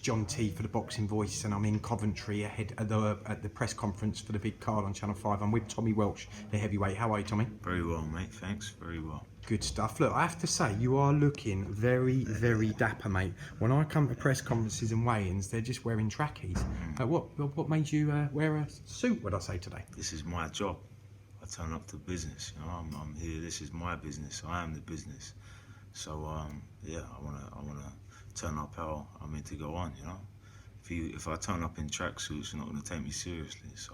John T for the Boxing Voice, and I'm in Coventry ahead at the press conference for the big card on Channel 5. I'm with Tommy Welch, the heavyweight. How are you, Tommy? Very well, mate. Thanks. Very well. Good stuff. Look, I have to say, you are looking very, very dapper, mate. When I come to press conferences and weigh-ins, they're just wearing trackies. What made you wear a suit, would I say, today? This is my job. I turn up to business. You know, I'm here. This is my business. I am the business. So yeah, I wanna turn up how I'm meant to go on. You know, if I turn up in tracksuits, you're not gonna take me seriously. So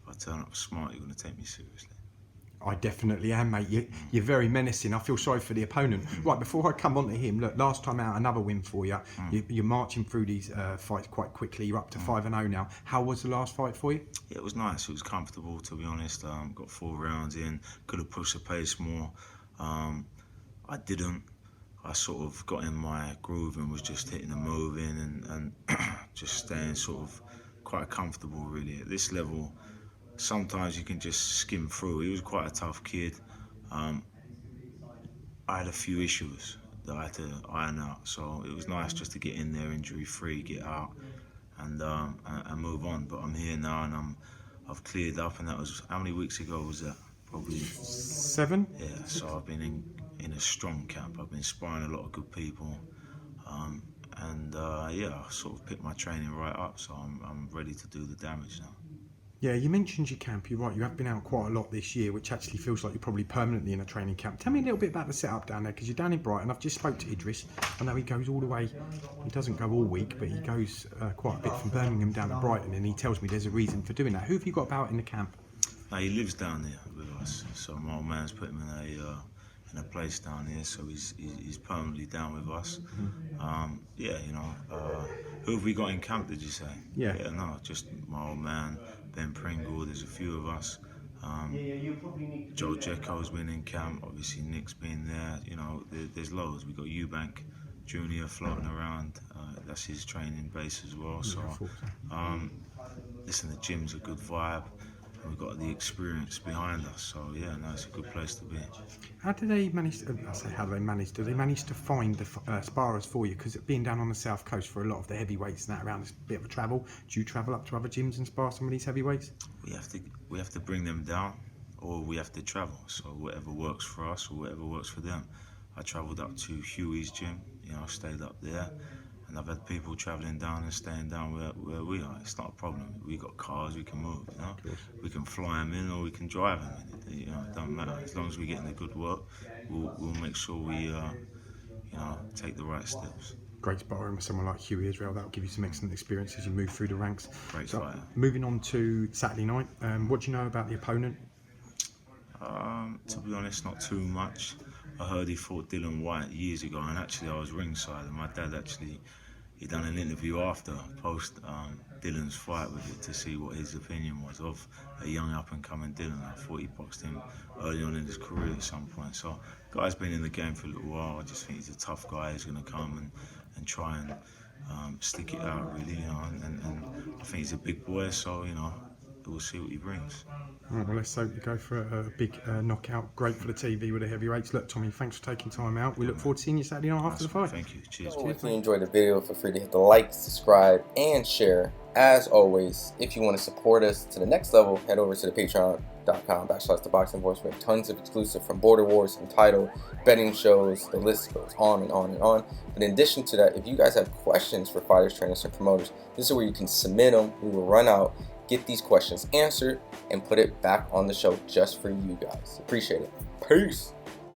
if I turn up smart, you're gonna take me seriously. I definitely am, mate. You're very menacing. I feel sorry for the opponent. Right, before I come on to him, look, last time out, another win for you. You're marching through these fights quite quickly. You're up to 5-0 now. How was the last fight for you? Yeah, it was nice. It was comfortable, to be honest. Got 4 rounds in. Could have pushed the pace more. I didn't. I sort of got in my groove and was just hitting and moving and just staying sort of quite comfortable, really. At this level, sometimes you can just skim through. He was quite a tough kid. I had a few issues that I had to iron out, so it was nice just to get in there injury-free, get out, and move on. But I'm here now, and I've cleared up, and that was, how many weeks ago was that? Probably 7. Yeah. So I've been in a strong camp. I've been sparring a lot of good people, yeah, I sort of picked my training right up, so I'm ready to do the damage now. Yeah, you mentioned your camp. You're right, you have been out quite a lot this year, which actually feels like you're probably permanently in a training camp. Tell me a little bit about the setup down there, because you're down in Brighton. I've just spoke to Idris. I know he goes all the way, he doesn't go all week, but he goes quite a bit from Birmingham down to Brighton, and he tells me there's a reason for doing that. Who have you got about in the camp? Now, he lives down there with us, so my old man's put him in a place down here, so he's permanently down with us. Yeah, you know, who have we got in camp, did you say? Yeah. Yeah, no, just my old man, Ben Pringle, there's a few of us. Joe Jekko's been in camp, obviously Nick's been there, you know, there's loads. We've got Eubank Jr. floating around, that's his training base as well. So, listen, the gym's a good vibe. We've got the experience behind us, so yeah, no, it's a good place to be. How do they manage to, I say how do they manage, do they manage to find the sparrers for you? Because being down on the south coast for a lot of the heavyweights and that around, it's a bit of a travel. Do you travel up to other gyms and spar some of these heavyweights? We have to bring them down, or we have to travel, so whatever works for us or whatever works for them. I travelled up to Hughie's gym, you know, stayed up there. And I've had people travelling down and staying down where we are. It's not a problem. We got cars, we can move. You know, we can fly them in or we can drive them in. You know, it doesn't matter. As long as we're getting the good work, we'll make sure we, you know, take the right steps. Great sparring with someone like Hughie as well. That'll give you some excellent experience as you move through the ranks. Great fighter. Moving on to Saturday night. What do you know about the opponent? To be honest, not too much. I heard he fought Dillian Whyte years ago, and actually I was ringside, and my dad actually, he done an interview after, post Dillian's fight with it, to see what his opinion was of a young up-and-coming Dillian. I thought he boxed him early on in his career at some point. So, guy's been in the game for a little while. I just think he's a tough guy. He's going to come and try and stick it out, really, you know. And I think he's a big boy, so, you know, we'll see what he brings. All right, well, let's hope you go for a big knockout. Great for the TV with the heavyweights. Look, Tommy, thanks for taking time out. We look forward to seeing you Saturday night after the fight. Thank you. Cheers. So if you enjoyed the video, feel free to hit the like, subscribe, and share. As always, if you want to support us to the next level, head over to the patreon.com/ThaBoxingVoice. We have tons of exclusive, from Border Wars, Entitled, betting shows, the list goes on and on and on. But in addition to that, if you guys have questions for fighters, trainers, and promoters, this is where you can submit them. We will run out, get these questions answered, and put it back on the show just for you guys. Appreciate it. Peace.